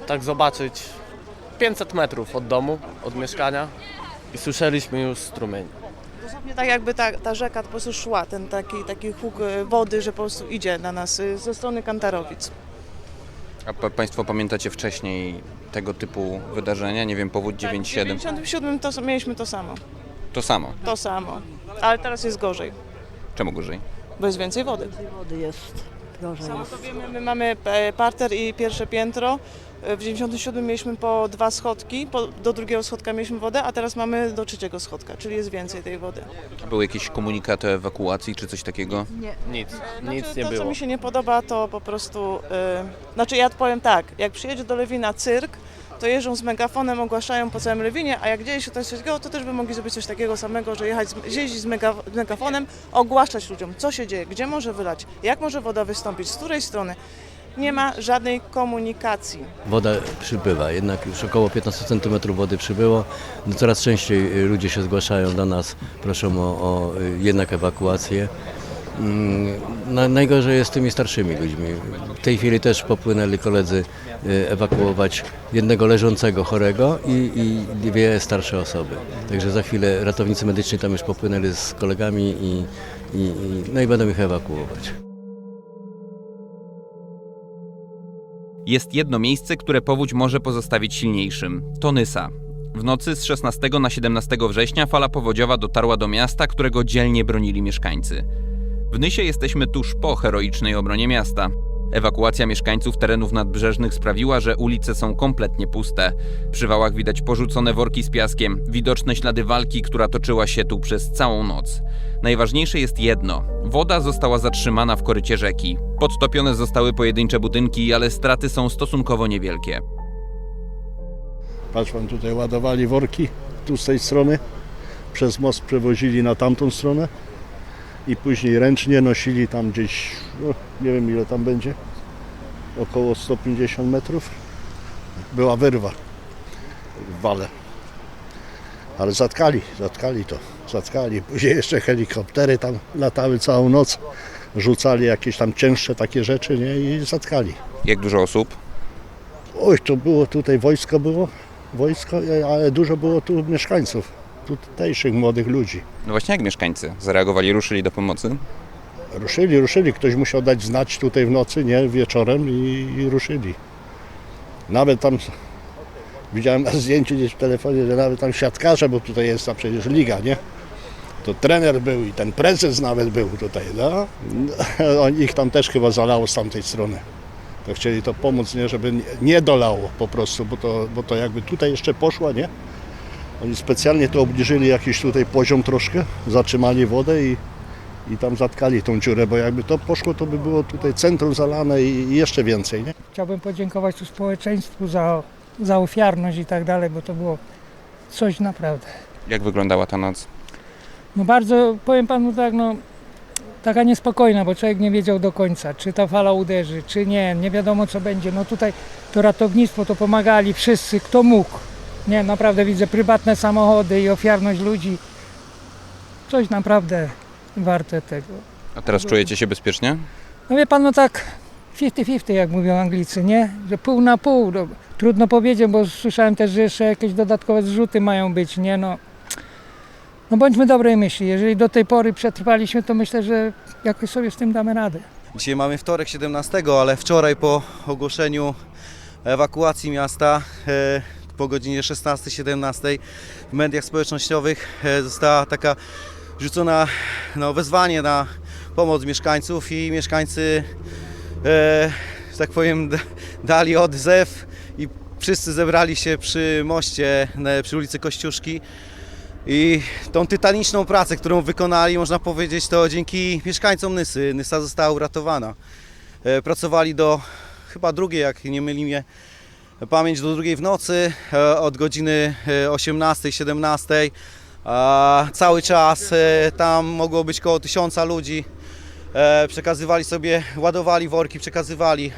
tak zobaczyć 500 metrów od domu, od mieszkania i słyszeliśmy już strumień. Dosłownie tak jakby ta rzeka po prostu szła, ten taki huk wody, że po prostu idzie na nas ze strony Kantarowic. A Państwo pamiętacie wcześniej tego typu wydarzenia? Nie wiem, powód 9/7. W 97 mieliśmy to samo. To samo. To samo, ale teraz jest gorzej, Czemu gorzej? bo jest więcej wody. Wody jest. Gorzej Samo to wiemy, my mamy parter i pierwsze piętro. W 97 mieliśmy po 2 schodki, do drugiego schodka mieliśmy wodę, a teraz mamy do 3 schodka, czyli jest więcej tej wody. A były jakieś komunikaty o ewakuacji czy coś takiego? Nic Znaczy, nie to, było. co mi się nie podoba, to po prostu... Znaczy ja powiem tak, jak przyjedzie do Lewina cyrk, to jeżdżą z megafonem, ogłaszają po całym Lewinie, a jak dzieje się coś takiego, to też by mogli zrobić coś takiego samego, że jeździć z megafonem, ogłaszać ludziom, co się dzieje, gdzie może wylać, jak może woda wystąpić, z której strony. Nie ma żadnej komunikacji. Woda przybywa, jednak już około 15 cm wody przybyło. No coraz częściej ludzie się zgłaszają do nas, proszą o jednak ewakuację. Najgorzej jest z tymi starszymi ludźmi. W tej chwili też popłynęli koledzy ewakuować jednego leżącego chorego i 2 starsze osoby. Także za chwilę ratownicy medyczni tam już popłynęli z kolegami i będą ich ewakuować. Jest jedno miejsce, które powódź może pozostawić silniejszym. To Nysa. W nocy z 16 na 17 września fala powodziowa dotarła do miasta, którego dzielnie bronili mieszkańcy. W Nysie jesteśmy tuż po heroicznej obronie miasta. Ewakuacja mieszkańców terenów nadbrzeżnych sprawiła, że ulice są kompletnie puste. Przy wałach widać porzucone worki z piaskiem, widoczne ślady walki, która toczyła się tu przez całą noc. Najważniejsze jest jedno. Woda została zatrzymana w korycie rzeki. Podtopione zostały pojedyncze budynki, ale straty są stosunkowo niewielkie. Patrz pan, tutaj ładowali worki tu z tej strony, przez most przewozili na tamtą stronę i później ręcznie nosili tam gdzieś, no, nie wiem ile tam będzie, około 150 metrów. Była wyrwa w wale, ale zatkali to. Później jeszcze helikoptery tam latały całą noc, rzucali jakieś tam cięższe takie rzeczy, nie, i zatkali. Jak dużo osób? Oj, to było tutaj, wojsko, ale dużo było tu mieszkańców, tutejszych młodych ludzi. No właśnie, jak mieszkańcy zareagowali, ruszyli do pomocy? Ruszyli. Ktoś musiał dać znać tutaj w nocy, nie, wieczorem i ruszyli. Nawet tam, widziałem na zdjęciu gdzieś w telefonie, że nawet tam siatkarze, bo tutaj jest ta przecież liga, nie? To trener był i ten prezes nawet był tutaj, no. Ich tam też chyba zalało z tamtej strony. To chcieli to pomóc, nie, żeby nie dolało po prostu, bo to jakby tutaj jeszcze poszła, nie? Oni specjalnie to obniżyli jakiś tutaj poziom troszkę, zatrzymali wodę i tam zatkali tą dziurę, bo jakby to poszło, to by było tutaj centrum zalane i jeszcze więcej, nie? Chciałbym podziękować tu społeczeństwu za ofiarność i tak dalej, bo to było coś naprawdę. Jak wyglądała ta noc? No bardzo, powiem panu tak, no taka niespokojna, bo człowiek nie wiedział do końca, czy ta fala uderzy, czy nie wiadomo co będzie. No tutaj to ratownictwo, to pomagali wszyscy, kto mógł. Nie, naprawdę widzę prywatne samochody i ofiarność ludzi. Coś naprawdę warte tego. A teraz czujecie się bezpiecznie? No wie pan, no tak 50-50 jak mówią Anglicy, nie? Że pół na pół. No, trudno powiedzieć, bo słyszałem też, że jeszcze jakieś dodatkowe zrzuty mają być, nie? No bądźmy dobrej myśli. Jeżeli do tej pory przetrwaliśmy, to myślę, że jakoś sobie z tym damy radę. Dzisiaj mamy wtorek 17, ale wczoraj po ogłoszeniu ewakuacji miasta po godzinie 16-17 w mediach społecznościowych została taka rzucona wezwanie na pomoc mieszkańców i mieszkańcy, że tak powiem, dali odzew i wszyscy zebrali się przy moście przy ulicy Kościuszki i tą tytaniczną pracę, którą wykonali, można powiedzieć, to dzięki mieszkańcom Nysy. Nysa została uratowana. Pracowali do chyba drugiej, jak nie myli mnie pamięć, do 2 w nocy, od godziny 18-17. Cały czas tam mogło być około 1000 ludzi. Przekazywali sobie, ładowali worki, przekazywali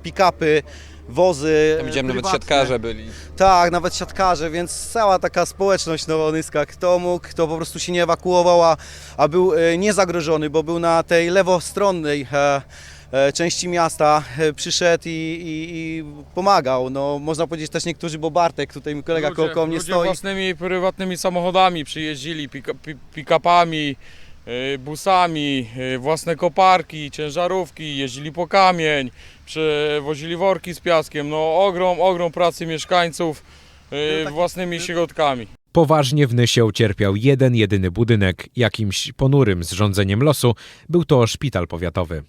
pick-upy, wozy. Tam widziałem, prywatne. nawet siatkarze byli. Tak, nawet siatkarze, więc cała taka społeczność nowoonyska, kto mógł, kto po prostu się nie ewakuował, a był niezagrożony, bo był na tej lewostronnej części miasta, przyszedł i pomagał. No, można powiedzieć też niektórzy, bo Bartek, tutaj mój kolega koło mnie stoi. Własnymi prywatnymi samochodami przyjeździli, pick-upami, busami, własne koparki, ciężarówki, jeździli po kamień, przewozili worki z piaskiem. No ogrom pracy mieszkańców własnymi środkami. Poważnie w Nysie ucierpiał jeden jedyny budynek. Jakimś ponurym zrządzeniem losu był to szpital powiatowy.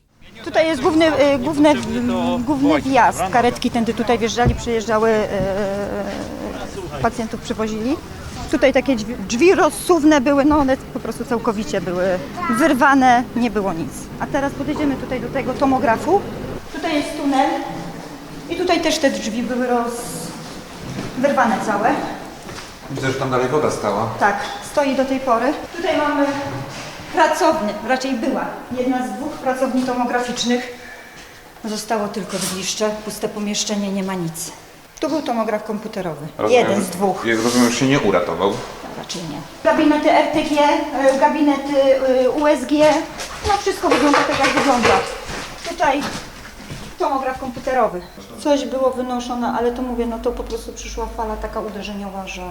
Tutaj jest główny wjazd. Karetki tędy tutaj wjeżdżali, przyjeżdżały, pacjentów przywozili. Tutaj takie drzwi rozsuwne były, no one po prostu całkowicie były wyrwane, nie było nic. A teraz podejdziemy tutaj do tego tomografu. Tutaj jest tunel i tutaj też te drzwi były wyrwane całe. Widzę, że tam dalej woda stała. Tak, stoi do tej pory. Tutaj mamy pracownię, raczej była jedna z 2 pracowni tomograficznych. Zostało tylko dwiliszcze, puste pomieszczenie, nie ma nic. Tu był tomograf komputerowy, jeden z 2. Jak rozumiem, już się nie uratował. Raczej nie. Gabinety RTG, gabinety USG, no wszystko wygląda tak jak wygląda. Tutaj tomograf komputerowy. Coś było wynoszone, ale to mówię, no to po prostu przyszła fala taka uderzeniowa, że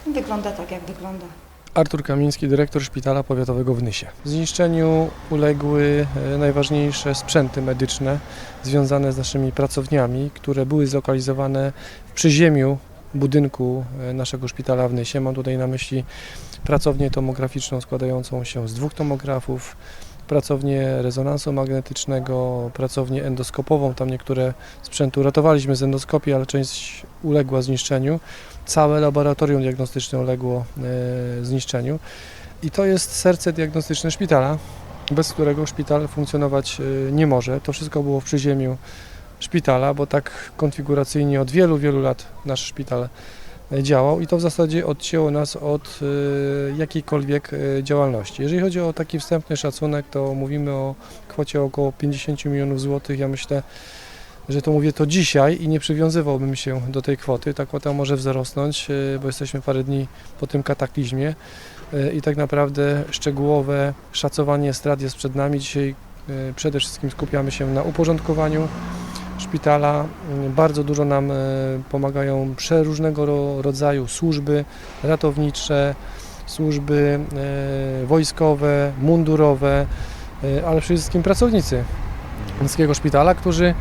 wygląda tak jak wygląda. Artur Kamiński, dyrektor Szpitala Powiatowego w Nysie. Zniszczeniu uległy najważniejsze sprzęty medyczne związane z naszymi pracowniami, które były zlokalizowane w przyziemiu budynku naszego szpitala w Nysie. Mam tutaj na myśli pracownię tomograficzną składającą się z 2 tomografów, pracownię rezonansu magnetycznego, pracownię endoskopową. Tam niektóre sprzęty uratowaliśmy z endoskopii, ale część uległa zniszczeniu. Całe laboratorium diagnostyczne uległo zniszczeniu. I to jest serce diagnostyczne szpitala, bez którego szpital funkcjonować nie może. To wszystko było w przyziemiu szpitala, bo tak konfiguracyjnie od wielu, wielu lat nasz szpital działał i to w zasadzie odcięło nas od jakiejkolwiek działalności. Jeżeli chodzi o taki wstępny szacunek, to mówimy o kwocie około 50 milionów złotych. Ja myślę, że to mówię to dzisiaj i nie przywiązywałbym się do tej kwoty. Ta kwota może wzrosnąć, bo jesteśmy parę dni po tym kataklizmie i tak naprawdę szczegółowe szacowanie strat jest przed nami. Dzisiaj przede wszystkim skupiamy się na uporządkowaniu szpitala. Bardzo dużo nam pomagają przeróżnego rodzaju służby ratownicze, służby wojskowe, mundurowe, ale przede wszystkim pracownicy Nyskiego Szpitala, którzy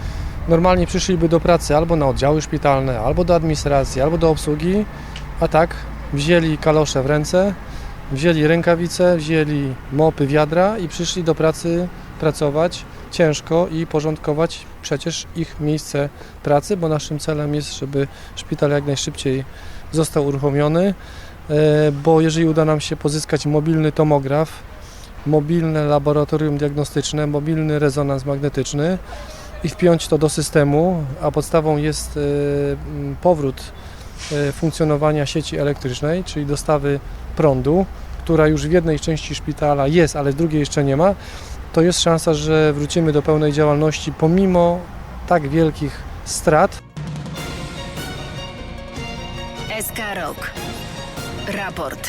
normalnie przyszliby do pracy albo na oddziały szpitalne, albo do administracji, albo do obsługi, a tak wzięli kalosze w ręce, wzięli rękawice, wzięli mopy, wiadra i przyszli do pracy pracować, ciężko i porządkować przecież ich miejsce pracy, bo naszym celem jest, żeby szpital jak najszybciej został uruchomiony, bo jeżeli uda nam się pozyskać mobilny tomograf, mobilne laboratorium diagnostyczne, mobilny rezonans magnetyczny i wpiąć to do systemu, a podstawą jest powrót funkcjonowania sieci elektrycznej, czyli dostawy prądu, która już w jednej części szpitala jest, ale w drugiej jeszcze nie ma, to jest szansa, że wrócimy do pełnej działalności pomimo tak wielkich strat. SK Rok. Raport.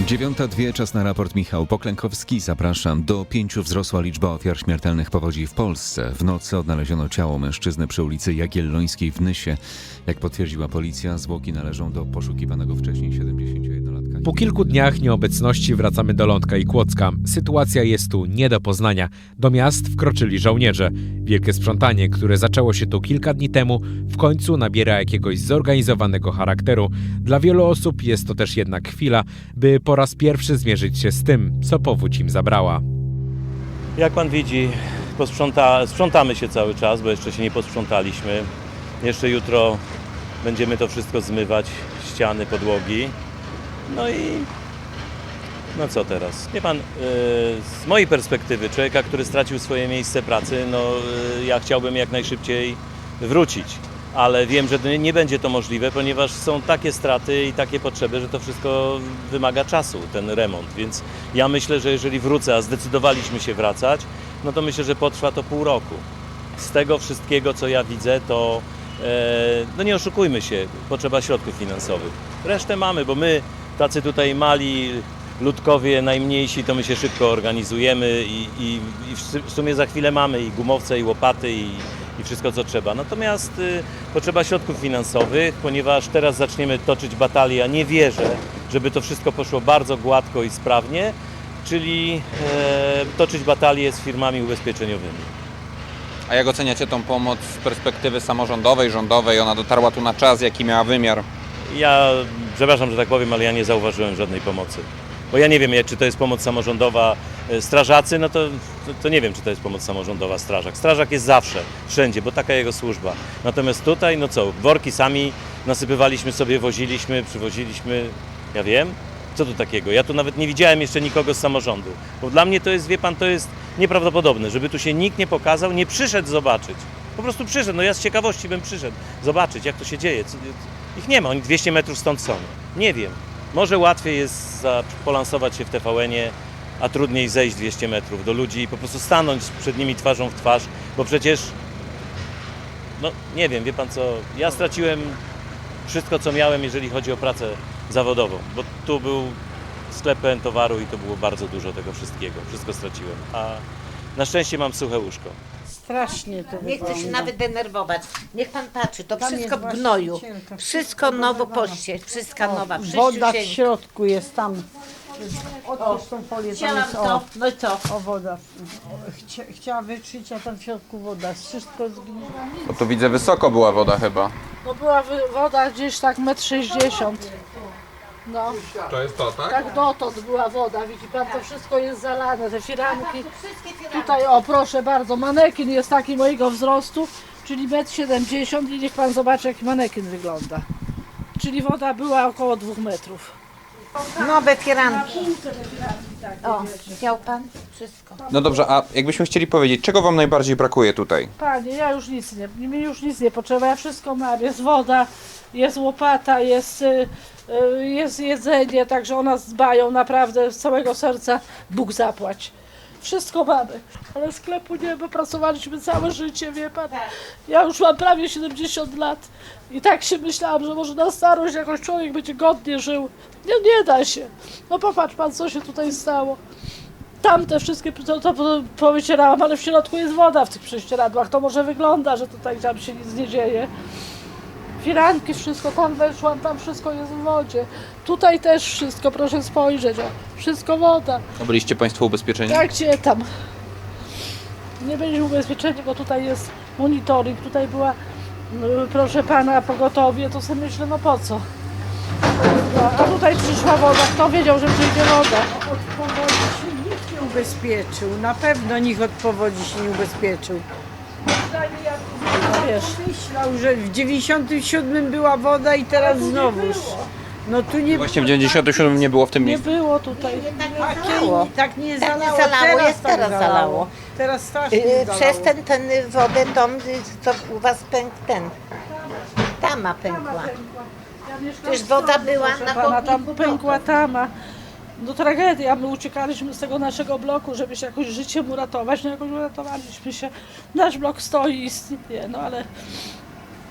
9:02, czas na raport. Michał Poklękowski, zapraszam. Do 5 wzrosła liczba ofiar śmiertelnych powodzi w Polsce. W nocy odnaleziono ciało mężczyzny przy ulicy Jagiellońskiej w Nysie. Jak potwierdziła policja, zwłoki należą do poszukiwanego wcześniej 71-latka. Po kilku dniach nieobecności wracamy do Lądka i Kłodzka. Sytuacja jest tu nie do poznania. Do miast wkroczyli żołnierze. Wielkie sprzątanie, które zaczęło się tu kilka dni temu, w końcu nabiera jakiegoś zorganizowanego charakteru. Dla wielu osób jest to też jednak chwila, by po raz pierwszy zmierzyć się z tym, co powódź im zabrała. Jak pan widzi, sprzątamy się cały czas, bo jeszcze się nie posprzątaliśmy. Jeszcze jutro będziemy to wszystko zmywać, ściany, podłogi. No i no co teraz? Wie pan, z mojej perspektywy, człowieka, który stracił swoje miejsce pracy, ja chciałbym jak najszybciej wrócić. Ale wiem, że nie będzie to możliwe, ponieważ są takie straty i takie potrzeby, że to wszystko wymaga czasu, ten remont. Więc ja myślę, że jeżeli wrócę, a zdecydowaliśmy się wracać, no to myślę, że potrwa to pół roku. Z tego wszystkiego, co ja widzę, to no nie oszukujmy się, potrzeba środków finansowych. Resztę mamy, bo my, tacy tutaj mali ludkowie, najmniejsi, to my się szybko organizujemy i w sumie za chwilę mamy i gumowce, i łopaty, i wszystko, co trzeba. Natomiast potrzeba środków finansowych, ponieważ teraz zaczniemy toczyć batalię, a nie wierzę, żeby to wszystko poszło bardzo gładko i sprawnie, czyli toczyć batalię z firmami ubezpieczeniowymi. A jak oceniacie tą pomoc z perspektywy samorządowej, rządowej? Ona dotarła tu na czas, jaki miała wymiar? Ja przepraszam, że tak powiem, ale ja nie zauważyłem żadnej pomocy. Bo ja nie wiem, czy to jest pomoc samorządowa, strażacy, no to nie wiem, czy to jest pomoc samorządowa, strażak. Strażak jest zawsze, wszędzie, bo taka jego służba. Natomiast tutaj, no co, worki sami nasypywaliśmy sobie, woziliśmy, przywoziliśmy, ja wiem, co tu takiego. Ja tu nawet nie widziałem jeszcze nikogo z samorządu. Bo dla mnie to jest, wie pan, to jest nieprawdopodobne, żeby tu się nikt nie pokazał, nie przyszedł zobaczyć. Po prostu przyszedł, no ja z ciekawości bym przyszedł zobaczyć, jak to się dzieje. Ich nie ma, oni 200 metrów stąd są. Nie wiem. Może łatwiej jest polansować się w TVN-ie, a trudniej zejść 200 metrów do ludzi i po prostu stanąć przed nimi twarzą w twarz, bo przecież, no nie wiem, wie pan co, ja straciłem wszystko, co miałem, jeżeli chodzi o pracę zawodową, bo tu był sklep pełen towaru i to było bardzo dużo tego wszystkiego, wszystko straciłem, a na szczęście mam suche łóżko. Strasznie to Nie chcę się wygląda. nawet denerwować. Niech pan patrzy, to Tam wszystko jest w gnoju. właśnie cienko, Wszystko nowo poście, wszystko nowa. Woda w Wszyscy środku jest tam. Otwórz tą folię, tam Chciałam jest, to, no i co? O, woda. Chciała wytrzeć, a tam w środku woda. Wszystko zgniło. Bo tu widzę, wysoko była woda chyba. No była woda gdzieś tak 1,60 m. No. To jest to, tak? Tak dotąd była woda, widzi pan, to wszystko jest zalane, te firanki. Tutaj, o proszę bardzo, manekin jest taki mojego wzrostu, czyli 1,70 m i niech pan zobaczy, jaki manekin wygląda. Czyli woda była około 2 metrów. Nowe firanki. O, widział pan? Wszystko. No dobrze, a jakbyśmy chcieli powiedzieć, czego wam najbardziej brakuje tutaj? Panie, ja już mi już nic nie potrzeba, ja wszystko mam, jest woda, jest łopata, jest jedzenie, także o nas dbają naprawdę z całego serca, Bóg zapłać. Wszystko mamy, ale sklepu nie, bo pracowaliśmy całe życie, wie pan. Ja już mam prawie 70 lat i tak się myślałam, że może na starość jakoś człowiek będzie godnie żył. Nie da się. No popatrz pan, co się tutaj stało. Tamte wszystkie to powycierałam, ale w środku jest woda w tych prześcieradłach. To może wygląda, że tutaj tam się nic nie dzieje. Firanki, wszystko, tam weszłam, tam wszystko jest w wodzie. Tutaj też wszystko, proszę spojrzeć, o, wszystko woda. A byliście państwo ubezpieczeni? Jak gdzie tam? Nie byliśmy ubezpieczeni, bo tutaj jest monitoring, tutaj była, proszę pana, pogotowie, to sobie myślę, no po co? No, a tutaj przyszła woda, kto wiedział, że przyjdzie woda? Od powodzi się nikt nie nie ubezpieczył, na pewno nikt od powodzi się nie ubezpieczył. Wiesz, myślał, że w 97 była woda i teraz znowuż. No tu nie Właśnie w 97 nie było w tym nie miejscu. było tutaj. Tak nie Tak zalało, nie zalało, jest tak teraz zalało. Teraz strasznie zalało. Przez ten wodę to u was pękł ten. Tama pękła. Przecież woda była na Pana, tam chodniku. pękła tama. No tragedia, my uciekaliśmy z tego naszego bloku, żeby się jakoś życiem uratować. No jakoś uratowaliśmy się. Nasz blok stoi i istnieje, no ale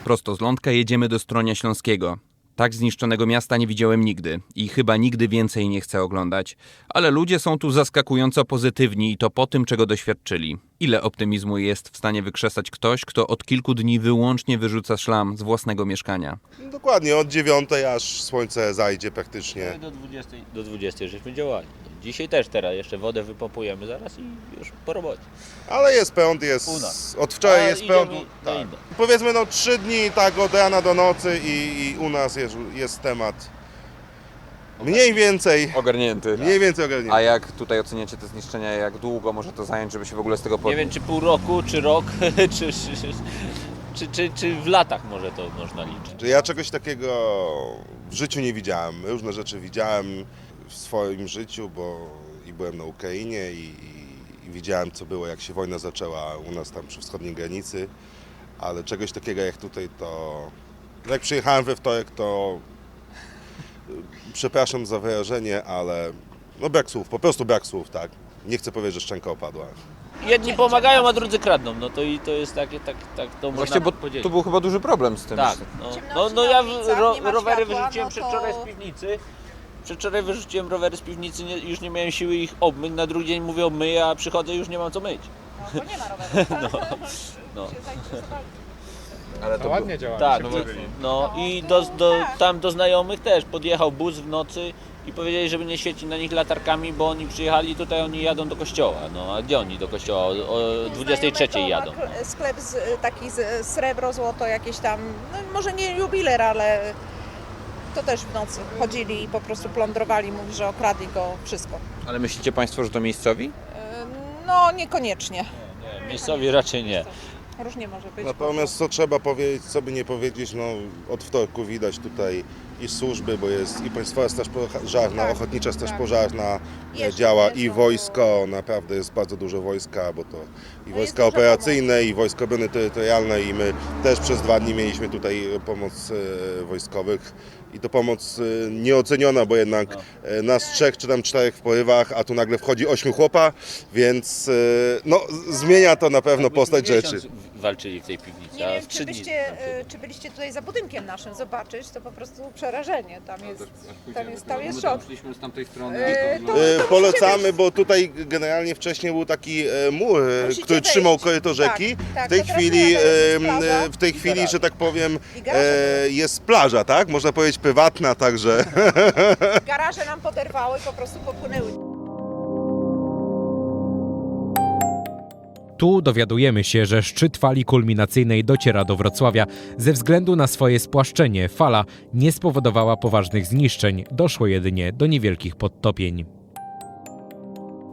Prosto z Lądka jedziemy do Stronia Śląskiego. Tak zniszczonego miasta nie widziałem nigdy i chyba nigdy więcej nie chcę oglądać. Ale ludzie są tu zaskakująco pozytywni i to po tym, czego doświadczyli. Ile optymizmu jest w stanie wykrzesać ktoś, kto od kilku dni wyłącznie wyrzuca szlam z własnego mieszkania? Dokładnie, od 9 aż słońce zajdzie praktycznie. Do 20 żeśmy działali. Dzisiaj też teraz jeszcze wodę wypompujemy zaraz i już po robocie. Ale jest prąd, od wczoraj jest prąd. Tak. Powiedzmy 3 dni tak od rana do nocy i u nas jest temat mniej więcej ogarnięty. Mniej więcej ogarnięty. A jak tutaj oceniacie te zniszczenia, jak długo może to zająć, żeby się w ogóle z tego Nie podnieść? wiem, czy pół roku, czy rok, czy w latach może to można liczyć. Ja czegoś takiego w życiu nie widziałem. Różne rzeczy widziałem w swoim życiu, bo i byłem na Ukrainie i widziałem, co było, jak się wojna zaczęła u nas tam przy wschodniej granicy, ale czegoś takiego jak tutaj to... Jak przyjechałem we wtorek, to przepraszam za wyrażenie, ale no brak słów, po prostu brak słów, tak. Nie chcę powiedzieć, że szczęka opadła. Jedni pomagają, a drudzy kradną. No to i to jest takie, tak to Właśnie, bo można powiedzieć. tu był chyba duży problem z tym. Tak, no ja rowery wyrzuciłem przedwczoraj z piwnicy. Przedwczoraj wyrzuciłem rowery z piwnicy, już nie miałem siły ich obmyć. Na drugi dzień mówię myję, a przychodzę już nie mam co myć. No bo nie ma rowerów. No. Ale to ładnie działa. Tak, no i tam do znajomych też podjechał bus w nocy i powiedzieli, żeby nie świecić na nich latarkami, bo oni przyjechali tutaj, oni jadą do kościoła. No a gdzie oni do kościoła? O 23 jadą. Sklep taki z srebro, złoto, jakieś tam, no może nie jubiler, ale to też w nocy chodzili i po prostu plądrowali, mówi, że okradli go wszystko. Ale myślicie Państwo, że to miejscowi? No niekoniecznie. Nie, miejscowi raczej nie. Różnie może być. Natomiast co trzeba powiedzieć, co by nie powiedzieć, no od wtorku widać tutaj i służby, bo jest i Państwowa Straż Pożarna, Ochotnicza Straż Pożarna działa i wojsko, naprawdę jest bardzo dużo wojska, bo to i wojska operacyjne, i Wojsko Obrony Terytorialnej i my też przez 2 dni mieliśmy tutaj pomoc wojskowych. I to pomoc nieoceniona, bo jednak nas 3 czy tam 4 w porywach, a tu nagle wchodzi 8 chłopa, więc no, zmienia to na pewno postać rzeczy. Walczyli w tej piwnicy, Nie a wiem, w 3 dni. czy byliście tutaj za budynkiem naszym zobaczyć, to po prostu przerażenie. Tam jest szok. Szliśmy z tamtej strony. Polecamy, bo tutaj generalnie wcześniej był taki mur, który trzymał koryto rzeki. W tej chwili, że tak powiem, jest plaża, tak? Można powiedzieć prywatna, także. Garaże nam poderwały, po prostu popłynęły. Tu dowiadujemy się, że szczyt fali kulminacyjnej dociera do Wrocławia. Ze względu na swoje spłaszczenie fala nie spowodowała poważnych zniszczeń, doszło jedynie do niewielkich podtopień.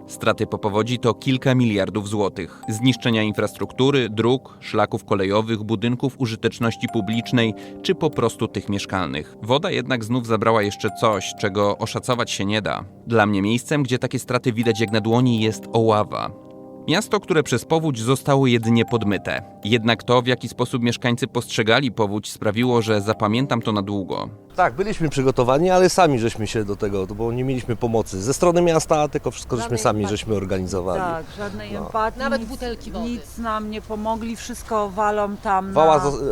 Straty po powodzi to kilka miliardów złotych. Zniszczenia infrastruktury, dróg, szlaków kolejowych, budynków użyteczności publicznej, czy po prostu tych mieszkalnych. Woda jednak znów zabrała jeszcze coś, czego oszacować się nie da. Dla mnie miejscem, gdzie takie straty widać jak na dłoni, jest Oława. Miasto, które przez powódź zostało jedynie podmyte. Jednak to, w jaki sposób mieszkańcy postrzegali powódź, sprawiło, że zapamiętam to na długo. Tak, byliśmy przygotowani, ale sami żeśmy się do tego, bo nie mieliśmy pomocy ze strony miasta, tylko wszystko żeśmy sami żeśmy organizowali. Tak, żadnej empatii, nawet butelki wody. Nic nam nie pomogli, wszystko walą tam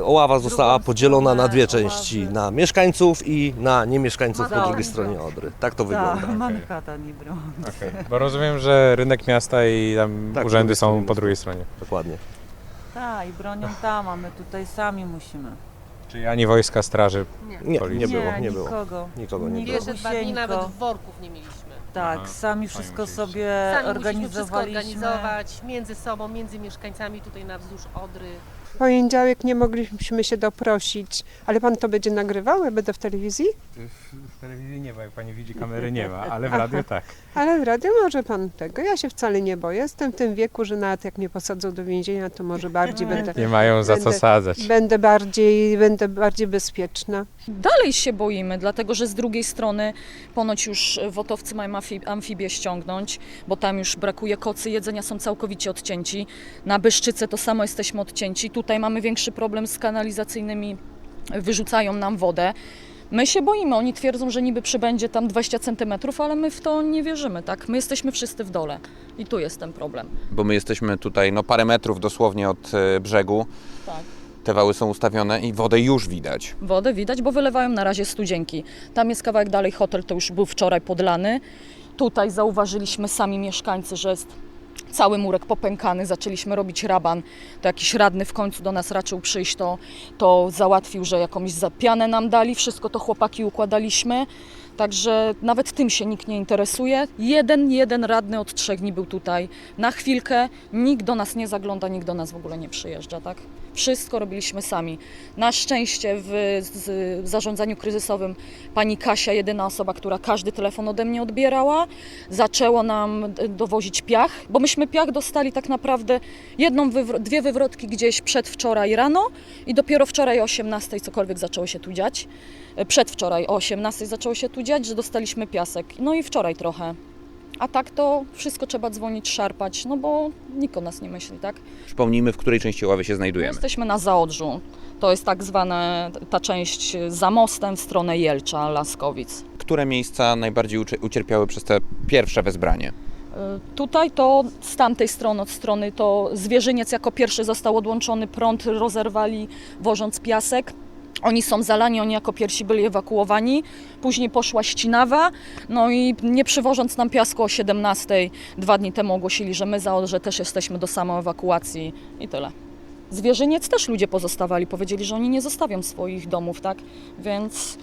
Oława została podzielona na 2 części, na mieszkańców i na niemieszkańców po drugiej stronie Odry. Tak to wygląda. Mankata nie broni. Bo rozumiem, że rynek miasta i tam urzędy są po drugiej stronie. Dokładnie. Tak, i bronią tam, a my tutaj sami musimy. Czyli ani wojska, straży, policji? Nie było. Nikogo nie było. Pierwsze 2 dni nawet worków nie mieliśmy. Tak, sami wszystko sobie Sami organizowaliśmy. wszystko organizować między sobą, między mieszkańcami tutaj na wzdłuż Odry. W poniedziałek nie mogliśmy się doprosić, ale pan to będzie nagrywał? Ja będę w telewizji? W telewizji nie ma, jak pani widzi, kamery nie ma, ale w radiu tak. Ale w radiu może pan tego. Ja się wcale nie boję. Jestem w tym wieku, że nawet jak mnie posadzą do więzienia, to może bardziej będę... Nie mają za co sadzać. Będę bardziej bezpieczna. Dalej się boimy, dlatego że z drugiej strony ponoć już wotowcy mają amfibię ściągnąć, bo tam już brakuje kocy, jedzenia są całkowicie odcięci. Na Byszczyce to samo jesteśmy odcięci. Tutaj mamy większy problem z kanalizacyjnymi, wyrzucają nam wodę. My się boimy, oni twierdzą, że niby przybędzie tam 20 centymetrów, ale my w to nie wierzymy, tak? My jesteśmy wszyscy w dole i tu jest ten problem. Bo my jesteśmy tutaj parę metrów dosłownie od brzegu. Tak. Te wały są ustawione i wodę już widać. Wodę widać, bo wylewają na razie studzienki. Tam jest kawałek dalej hotel, to już był wczoraj podlany. Tutaj zauważyliśmy sami mieszkańcy, że jest cały murek popękany, zaczęliśmy robić raban. To jakiś radny w końcu do nas raczył przyjść, to załatwił, że jakąś pianę nam dali, wszystko to chłopaki układaliśmy. Także nawet tym się nikt nie interesuje. Jeden radny od 3 dni był tutaj na chwilkę. Nikt do nas nie zagląda, nikt do nas w ogóle nie przyjeżdża, tak? Wszystko robiliśmy sami. Na szczęście w zarządzaniu kryzysowym pani Kasia, jedyna osoba, która każdy telefon ode mnie odbierała, zaczęła nam dowozić piach, bo myśmy piach dostali tak naprawdę dwie wywrotki gdzieś przedwczoraj rano i dopiero wczoraj o 18 cokolwiek zaczęło się tu dziać. Przedwczoraj o 18 zaczęło się tu dziać, że dostaliśmy piasek. No i wczoraj trochę. A tak to wszystko trzeba dzwonić, szarpać, no bo nikt o nas nie myśli, tak? Przypomnijmy, w której części Oławy się znajdujemy. Jesteśmy na Zaodrzu. To jest tak zwana ta część za mostem w stronę Jelcza, Laskowic. Które miejsca najbardziej ucierpiały przez te pierwsze wezbranie? Tutaj to z tamtej strony, od strony to Zwierzyniec jako pierwszy został odłączony, prąd rozerwali, wożąc piasek. Oni są zalani, oni jako pierwsi byli ewakuowani, później poszła Ścinawa, no i nie przywożąc nam piasku o 17, 2 dni temu ogłosili, że my za Odrze też jesteśmy do samoewakuacji i tyle. Zwierzyniec też ludzie pozostawali, powiedzieli, że oni nie zostawią swoich domów, tak, więc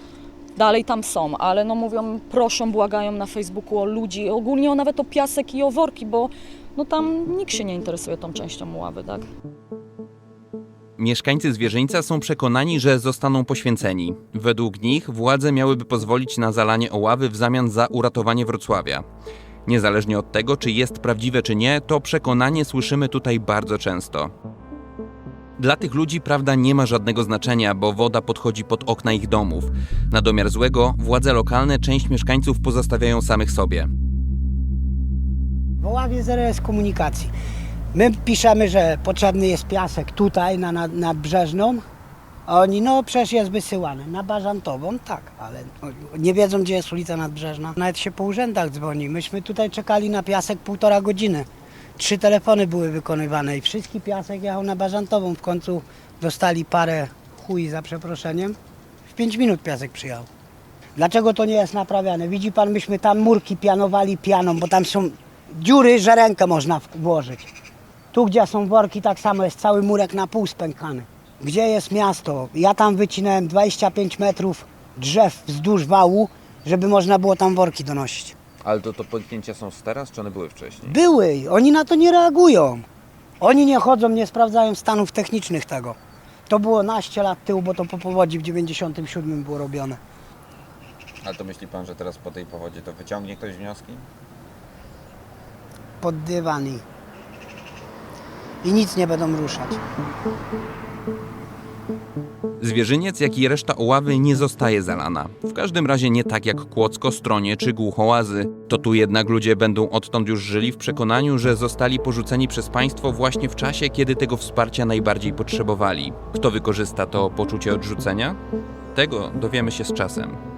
dalej tam są, ale no mówią, proszą, błagają na Facebooku o ludzi, ogólnie nawet o piasek i o worki, bo no tam nikt się nie interesuje tą częścią Oławy, tak. Mieszkańcy Zwierzyńca są przekonani, że zostaną poświęceni. Według nich władze miałyby pozwolić na zalanie Oławy w zamian za uratowanie Wrocławia. Niezależnie od tego, czy jest prawdziwe czy nie, to przekonanie słyszymy tutaj bardzo często. Dla tych ludzi prawda nie ma żadnego znaczenia, bo woda podchodzi pod okna ich domów. Na domiar złego władze lokalne część mieszkańców pozostawiają samych sobie. W Oławie zero jest komunikacji. My piszemy, że potrzebny jest piasek tutaj na Nadbrzeżną, a oni, no przecież jest wysyłany. Na Bażantową, tak, ale nie wiedzą, gdzie jest ulica Nadbrzeżna. Nawet się po urzędach dzwoni. Myśmy tutaj czekali na piasek 1,5 godziny. 3 telefony były wykonywane i wszystki piasek jechał na Bażantową. W końcu dostali parę chuj za przeproszeniem. W 5 minut piasek przyjechał. Dlaczego to nie jest naprawiane? Widzi pan, myśmy tam murki pianowali pianą, bo tam są dziury, że rękę można włożyć. Tu, gdzie są worki, tak samo jest cały murek na pół spękany. Gdzie jest miasto? Ja tam wycinałem 25 metrów drzew wzdłuż wału, żeby można było tam worki donosić. Ale to pęknięcia są teraz, czy one były wcześniej? Były, oni na to nie reagują. Oni nie chodzą, nie sprawdzają stanów technicznych tego. To było naście lat tyłu, bo to po powodzi w 97 było robione. Ale to myśli pan, że teraz po tej powodzie to wyciągnie ktoś wnioski? Pod dywan i nic nie będą ruszać. Zwierzyniec, jak i reszta Oławy nie zostaje zalana. W każdym razie nie tak jak Kłodzko, Stronie czy Głuchołazy. To tu jednak ludzie będą odtąd już żyli w przekonaniu, że zostali porzuceni przez państwo właśnie w czasie, kiedy tego wsparcia najbardziej potrzebowali. Kto wykorzysta to poczucie odrzucenia? Tego dowiemy się z czasem.